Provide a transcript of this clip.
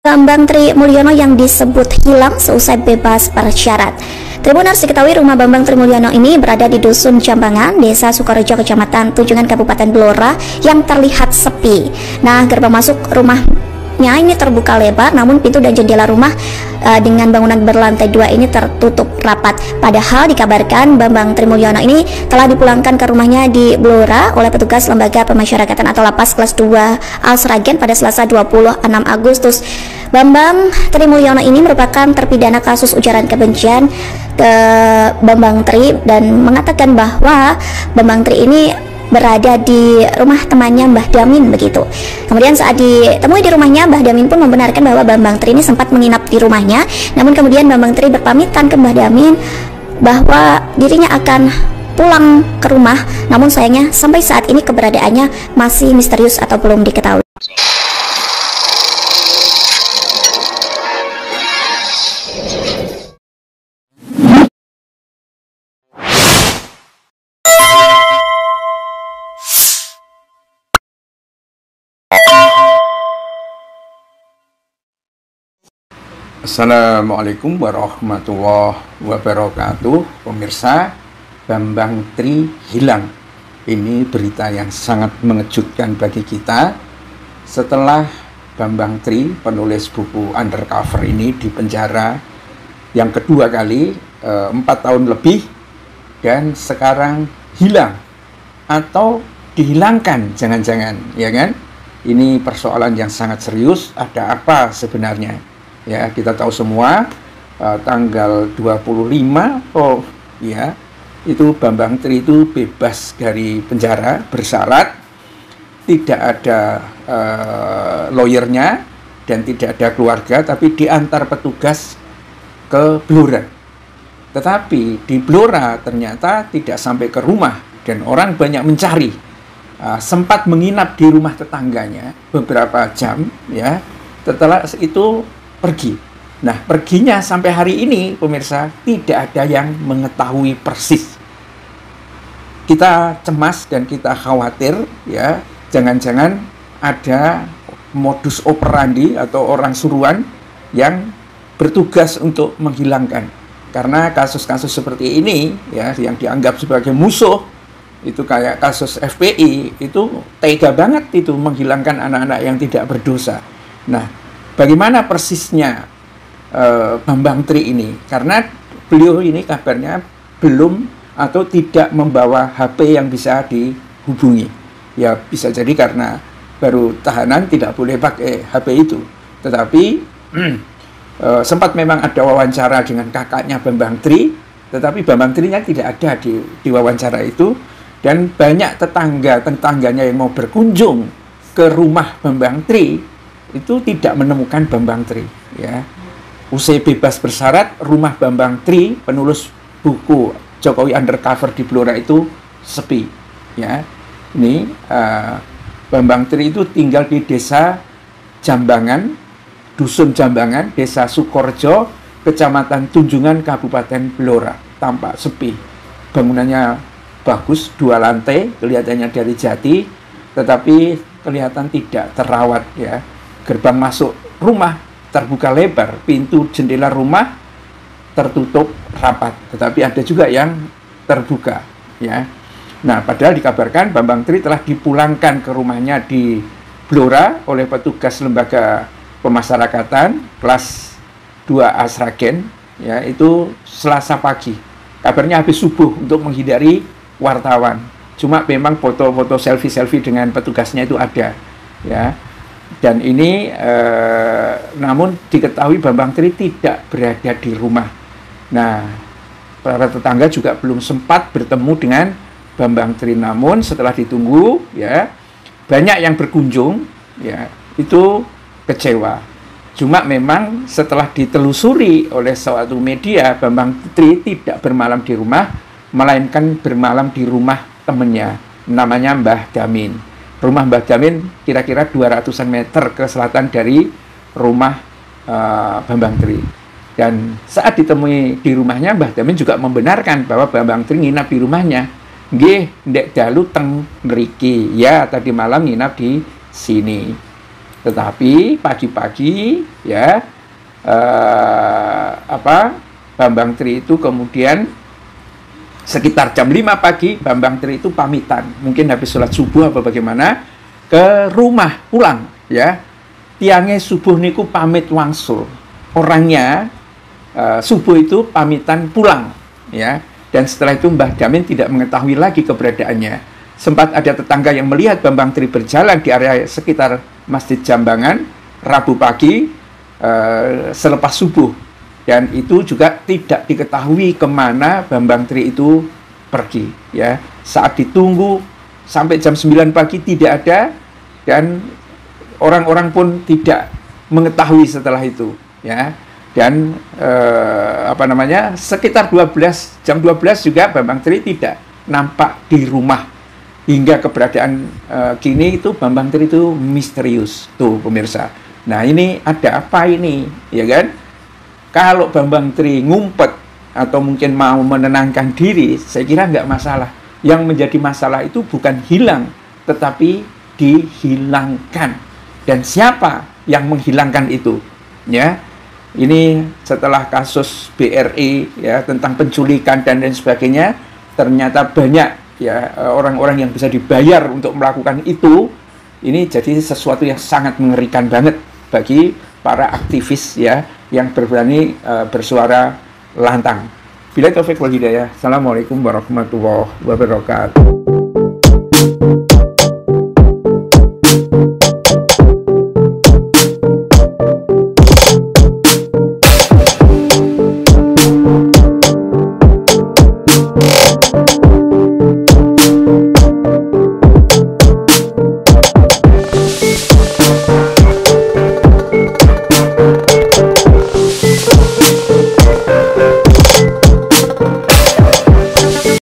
Bambang Tri Mulyono yang disebut hilang seusai bebas bersyarat. Tribuners, diketahui rumah Bambang Tri Mulyono ini berada di Dusun Jambangan, Desa Sukorejo, Kecamatan Tunjungan, Kabupaten Blora, yang terlihat sepi. Nah, gerbang masuk rumahnya ini terbuka lebar, namun pintu dan jendela rumah dengan bangunan berlantai 2 ini tertutup rapat. Padahal dikabarkan Bambang Tri Mulyono ini telah dipulangkan ke rumahnya di Blora oleh petugas Lembaga Pemasyarakatan atau Lapas kelas 2 Al-Sragen pada Selasa 26 Agustus. Bambang Tri Mulyono ini merupakan terpidana kasus ujaran kebencian ke Bambang Tri dan mengatakan bahwa Bambang Tri ini berada di rumah temannya Mbah Damin begitu. Kemudian saat ditemui di rumahnya, Mbah Damin pun membenarkan bahwa Bambang Tri ini sempat menginap di rumahnya. Namun kemudian Bambang Tri berpamitan ke Mbah Damin bahwa dirinya akan pulang ke rumah. Namun sayangnya sampai saat ini keberadaannya masih misterius atau belum diketahui. Assalamualaikum warahmatullahi wabarakatuh. Pemirsa, Bambang Tri hilang. Ini berita yang sangat mengejutkan bagi kita. Setelah Bambang Tri, penulis buku undercover ini, dipenjara yang kedua kali, 4 tahun lebih, dan sekarang hilang atau dihilangkan, jangan-jangan, ya kan? Ini persoalan yang sangat serius. Ada apa sebenarnya? Ya, kita tahu semua tanggal 25 ya, itu Bambang Tri itu bebas dari penjara bersyarat, tidak ada lawyernya dan tidak ada keluarga, tapi diantar petugas ke Blora. Tetapi di Blora ternyata tidak sampai ke rumah dan orang banyak mencari. Sempat menginap di rumah tetangganya beberapa jam, ya. Setelah itu pergi. Nah, perginya sampai hari ini, pemirsa, tidak ada yang mengetahui persis. Kita cemas dan kita khawatir, ya, jangan-jangan ada modus operandi atau orang suruhan yang bertugas untuk menghilangkan. Karena kasus-kasus seperti ini, ya, yang dianggap sebagai musuh, itu kayak kasus FPI, itu tega banget itu menghilangkan anak-anak yang tidak berdosa. Nah, bagaimana persisnya Bambang Tri ini? Karena beliau ini kabarnya belum atau tidak membawa HP yang bisa dihubungi. Ya, bisa jadi karena baru tahanan tidak boleh pakai HP itu. Tetapi sempat memang ada wawancara dengan kakaknya Bambang Tri, tetapi Bambang Tri-nya tidak ada di wawancara itu. Dan banyak tetangganya yang mau berkunjung ke rumah Bambang Tri itu tidak menemukan Bambang Tri, ya. Usai bebas bersyarat, rumah Bambang Tri, penulis buku Jokowi Undercover di Blora, itu sepi, ya. Ini Bambang Tri itu tinggal di Desa Jambangan, Dusun Jambangan, Desa Sukorejo, Kecamatan Tunjungan, Kabupaten Blora. Tampak sepi. Bangunannya bagus, 2 lantai, kelihatannya dari jati, tetapi kelihatan tidak terawat, ya. Gerbang masuk rumah terbuka lebar, pintu jendela rumah tertutup rapat, tetapi ada juga yang terbuka, ya. Nah, padahal dikabarkan Bambang Tri telah dipulangkan ke rumahnya di Blora oleh petugas Lembaga Pemasyarakatan kelas 2 Al-Sragen, ya, itu Selasa pagi. Kabarnya habis subuh untuk menghindari wartawan. Cuma memang foto-foto selfie dengan petugasnya itu ada, ya. Dan ini namun diketahui Bambang Tri tidak berada di rumah. Nah, para tetangga juga belum sempat bertemu dengan Bambang Tri. Namun setelah ditunggu, ya, banyak yang berkunjung, ya, itu kecewa. Cuma memang setelah ditelusuri oleh suatu media, Bambang Tri tidak bermalam di rumah, melainkan bermalam di rumah temannya, namanya Mbah Damin. Rumah Mbah Damin kira-kira 200-an meter ke selatan dari rumah Bambang Tri. Dan saat ditemui di rumahnya, Mbah Damin juga membenarkan bahwa Bambang Tri nginap di rumahnya. Nggih, ndek dalu teng ngriki. Ya, tadi malam nginap di sini. Tetapi pagi-pagi ya Bambang Tri itu kemudian sekitar jam 5 pagi Bambang Tri itu pamitan, mungkin habis sholat subuh apa bagaimana, ke rumah pulang ya. Tiangnya subuh niku pamit wangsul. Orangnya subuh itu pamitan pulang ya. Dan setelah itu Mbah Damin tidak mengetahui lagi keberadaannya. Sempat ada tetangga yang melihat Bambang Tri berjalan di area sekitar Masjid Jambangan Rabu pagi selepas subuh. Dan itu juga tidak diketahui kemana Bambang Tri itu pergi ya. Saat ditunggu sampai jam 9 pagi tidak ada, dan orang-orang pun tidak mengetahui setelah itu ya. Dan sekitar jam 12 juga Bambang Tri tidak nampak di rumah. Hingga keberadaan kini itu Bambang Tri itu misterius tuh pemirsa. Nah, ini ada apa ini ya kan? Kalau Bambang Tri ngumpet atau mungkin mau menenangkan diri, saya kira nggak masalah. Yang menjadi masalah itu bukan hilang, tetapi dihilangkan. Dan siapa yang menghilangkan itu? Ya, ini setelah kasus BRI ya tentang penculikan dan lain sebagainya, ternyata banyak ya orang-orang yang bisa dibayar untuk melakukan itu. Ini jadi sesuatu yang sangat mengerikan banget bagi para aktivis ya yang berani bersuara lantang. Billahi taufiq wal hidayah. Assalamualaikum warahmatullahi wabarakatuh.